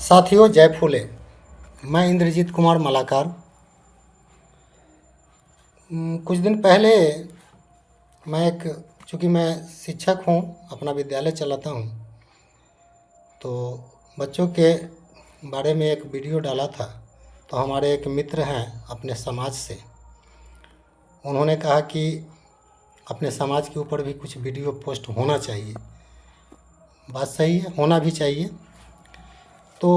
साथियों, जय फूले। मैं इंद्रजीत कुमार मलाकार। कुछ दिन पहले चूँकि मैं शिक्षक हूँ, अपना विद्यालय चलाता हूँ, तो बच्चों के बारे में एक वीडियो डाला था। तो हमारे एक मित्र हैं अपने समाज से, उन्होंने कहा कि अपने समाज के ऊपर भी कुछ वीडियो पोस्ट होना चाहिए। बात सही है, होना भी चाहिए। तो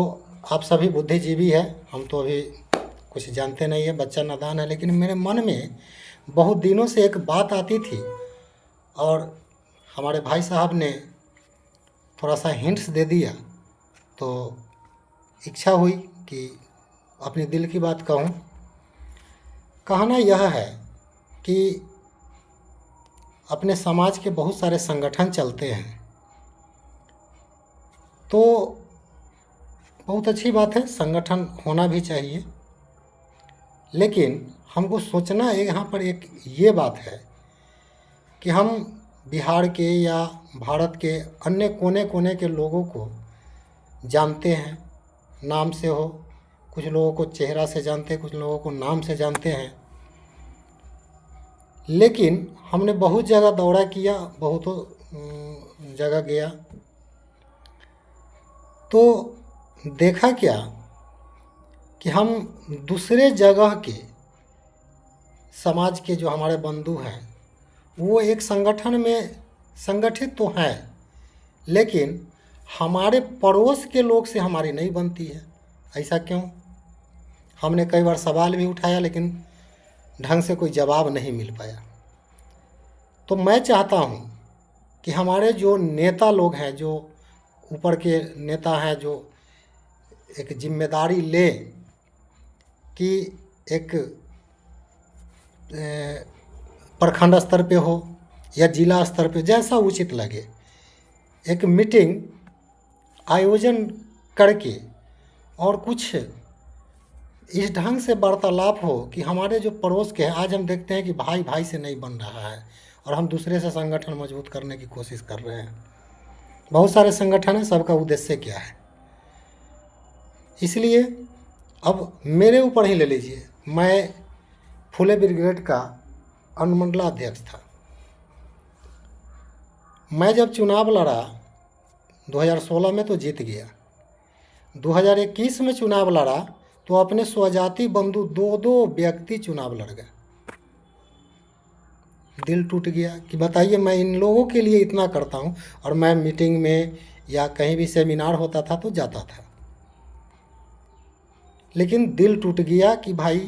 आप सभी बुद्धिजीवी हैं, हम तो अभी कुछ जानते नहीं है, बच्चा नादान है, लेकिन मेरे मन में बहुत दिनों से एक बात आती थी और हमारे भाई साहब ने थोड़ा सा हिंट्स दे दिया, तो इच्छा हुई कि अपने दिल की बात कहूँ। कहना यह है कि अपने समाज के बहुत सारे संगठन चलते हैं, तो बहुत अच्छी बात है, संगठन होना भी चाहिए। लेकिन हमको सोचना है, यहाँ पर एक ये बात है कि हम बिहार के या भारत के अन्य कोने कोने के लोगों को जानते हैं, नाम से हो, कुछ लोगों को चेहरा से जानते हैं, कुछ लोगों को नाम से जानते हैं। लेकिन हमने बहुत जगह दौरा किया, बहुतों जगह गया, तो देखा क्या कि हम दूसरे जगह के समाज के जो हमारे बंधु हैं, वो एक संगठन में संगठित तो हैं, लेकिन हमारे पड़ोस के लोग से हमारी नहीं बनती है। ऐसा क्यों? हमने कई बार सवाल भी उठाया, लेकिन ढंग से कोई जवाब नहीं मिल पाया। तो मैं चाहता हूँ कि हमारे जो नेता लोग हैं, जो ऊपर के नेता हैं, जो एक जिम्मेदारी ले कि एक प्रखंड स्तर पे हो या जिला स्तर पे, जैसा उचित लगे, एक मीटिंग आयोजन करके और कुछ इस ढंग से वार्तालाप हो कि हमारे जो पड़ोस के हैं, आज हम देखते हैं कि भाई भाई से नहीं बन रहा है और हम दूसरे से संगठन मजबूत करने की कोशिश कर रहे हैं। बहुत सारे संगठन हैं, सबका उद्देश्य क्या है? इसलिए अब मेरे ऊपर ही ले लीजिए, मैं फुले ब्रिगेड का अनुमंडलाध्यक्ष था। मैं जब चुनाव लड़ा 2016 में तो जीत गया, 2021 में चुनाव लड़ा तो अपने स्वजाति बंधु दो व्यक्ति चुनाव लड़ गए। दिल टूट गया कि बताइए, मैं इन लोगों के लिए इतना करता हूँ और मैं मीटिंग में या कहीं भी सेमिनार होता था तो जाता था, लेकिन दिल टूट गया कि भाई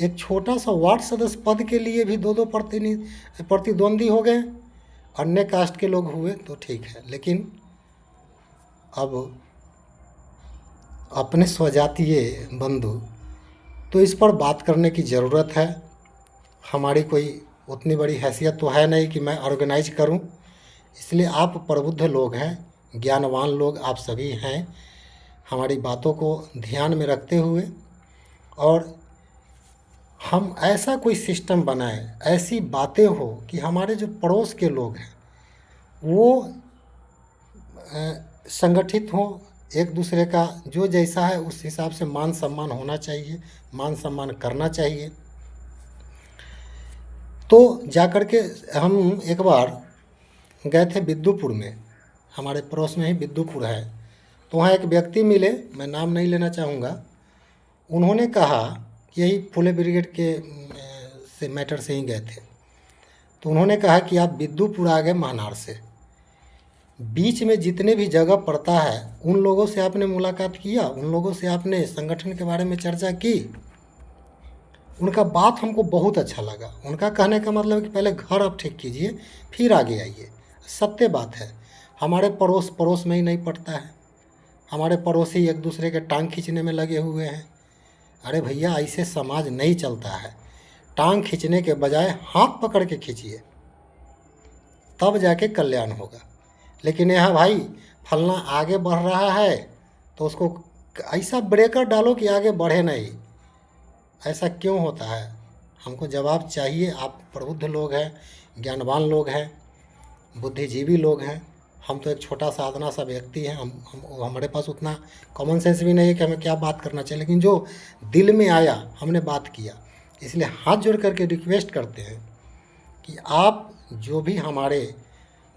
एक छोटा सा वार्ड सदस्य पद के लिए भी दो प्रतिद्वंदी हो गए। अन्य कास्ट के लोग हुए तो ठीक है, लेकिन अब अपने स्वजातीय बंधु, तो इस पर बात करने की ज़रूरत है। हमारी कोई उतनी बड़ी हैसियत तो है नहीं कि मैं ऑर्गेनाइज करूं, इसलिए आप प्रबुद्ध लोग हैं, ज्ञानवान लोग आप सभी हैं, हमारी बातों को ध्यान में रखते हुए और हम ऐसा कोई सिस्टम बनाएं, ऐसी बातें हो कि हमारे जो पड़ोस के लोग हैं वो संगठित हों, एक दूसरे का जो जैसा है उस हिसाब से मान सम्मान होना चाहिए, मान सम्मान करना चाहिए। तो जाकर के हम एक बार गए थे विद्युपुर में, हमारे पड़ोस में ही विद्युपुर है, तो वहाँ एक व्यक्ति मिले, मैं नाम नहीं लेना चाहूँगा। उन्होंने कहा कि यही फुले ब्रिगेड के से मैटर से ही गए थे, तो उन्होंने कहा कि आप विद्युपुर आ गए महनार से, बीच में जितने भी जगह पड़ता है उन लोगों से आपने मुलाकात किया, उन लोगों से आपने संगठन के बारे में चर्चा की। उनका बात हमको बहुत अच्छा लगा। उनका कहने का मतलब कि पहले घर आप ठीक कीजिए, फिर आगे आइए। सत्य बात है, हमारे पड़ोस में ही नहीं पड़ता है, हमारे पड़ोसी एक दूसरे के टांग खींचने में लगे हुए हैं। अरे भैया, ऐसे समाज नहीं चलता है। टांग खींचने के बजाय हाथ पकड़ के खींचिए, तब जाके कल्याण होगा। लेकिन यह भाई फलना आगे बढ़ रहा है तो उसको ऐसा ब्रेकर डालो कि आगे बढ़े नहीं। ऐसा क्यों होता है? हमको जवाब चाहिए। आप प्रबुद्ध लोग हैं, ज्ञानवान लोग हैं, बुद्धिजीवी लोग हैं, हम तो एक छोटा साधना सा व्यक्ति हैं, हम हमारे पास उतना कॉमन सेंस भी नहीं है कि हमें क्या बात करना चाहिए, लेकिन जो दिल में आया हमने बात किया। इसलिए हाथ जोड़ करके रिक्वेस्ट करते हैं कि आप जो भी हमारे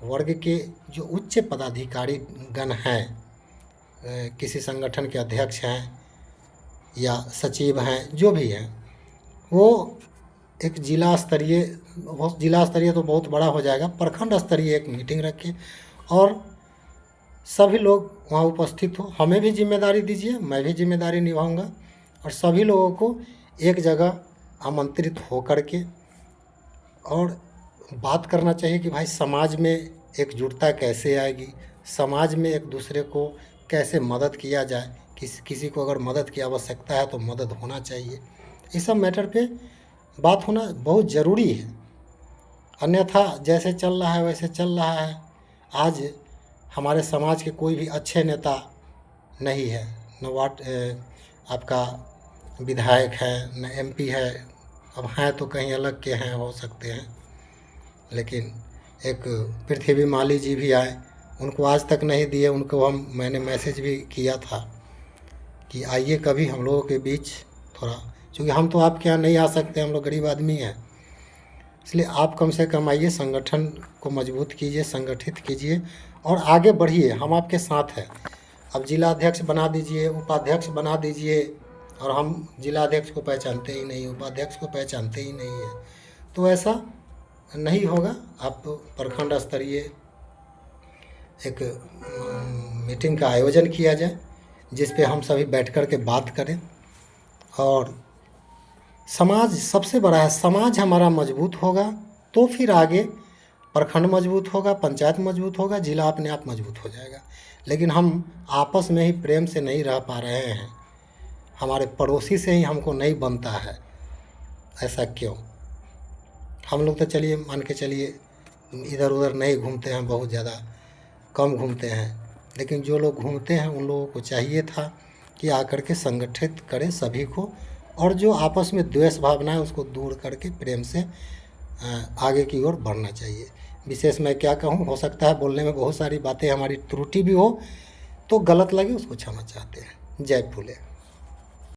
वर्ग के जो उच्च पदाधिकारी गण हैं, किसी संगठन के अध्यक्ष हैं या सचिव हैं, जो भी हैं, वो एक जिला स्तरीय तो बहुत बड़ा हो जाएगा, प्रखंड स्तरीय एक मीटिंग रखें और सभी लोग वहाँ उपस्थित हो। हमें भी जिम्मेदारी दीजिए, मैं भी जिम्मेदारी निभाऊंगा और सभी लोगों को एक जगह आमंत्रित हो कर के और बात करना चाहिए कि भाई समाज में एकजुटता कैसे आएगी, समाज में एक दूसरे को कैसे मदद किया जाए, किसी को अगर मदद की आवश्यकता है तो मदद होना चाहिए। इस सब मैटर पे बात होना बहुत ज़रूरी है, अन्यथा जैसे चल रहा है वैसे चल रहा है। आज हमारे समाज के कोई भी अच्छे नेता नहीं है, न आपका विधायक है, न MP है, अब हैं तो कहीं अलग के हैं, हो सकते हैं, लेकिन एक पृथ्वी माली जी भी आए, उनको आज तक नहीं दिए। उनको मैंने मैसेज भी किया था कि आइए कभी हम लोगों के बीच थोड़ा, क्योंकि हम तो आपके यहाँ नहीं आ सकते, हम लोग गरीब आदमी हैं, इसलिए आप कम से कम आइए, संगठन को मजबूत कीजिए, संगठित कीजिए और आगे बढ़िए, हम आपके साथ हैं। अब जिला अध्यक्ष बना दीजिए, उपाध्यक्ष बना दीजिए, और हम जिला अध्यक्ष को पहचानते ही नहीं, उपाध्यक्ष को पहचानते ही नहीं है, तो ऐसा नहीं होगा। आप प्रखंड स्तरीय एक मीटिंग का आयोजन किया जाए जिस पे हम सभी बैठ कर के बात करें। और समाज सबसे बड़ा है, समाज हमारा मजबूत होगा तो फिर आगे प्रखंड मजबूत होगा, पंचायत मजबूत होगा, जिला अपने आप मजबूत हो जाएगा। लेकिन हम आपस में ही प्रेम से नहीं रह पा रहे हैं, हमारे पड़ोसी से ही हमको नहीं बनता है, ऐसा क्यों? हम लोग तो चलिए मान के चलिए इधर उधर नहीं घूमते हैं, बहुत ज़्यादा कम घूमते हैं, लेकिन जो लोग घूमते हैं उन लोगों को चाहिए था कि आकर के संगठित करें सभी को, और जो आपस में द्वेष भावना है उसको दूर करके प्रेम से आगे की ओर बढ़ना चाहिए। विशेष मैं क्या कहूँ, हो सकता है बोलने में बहुत सारी बातें हमारी त्रुटि भी हो, तो गलत लगे उसको क्षमा चाहते हैं। जय फूले।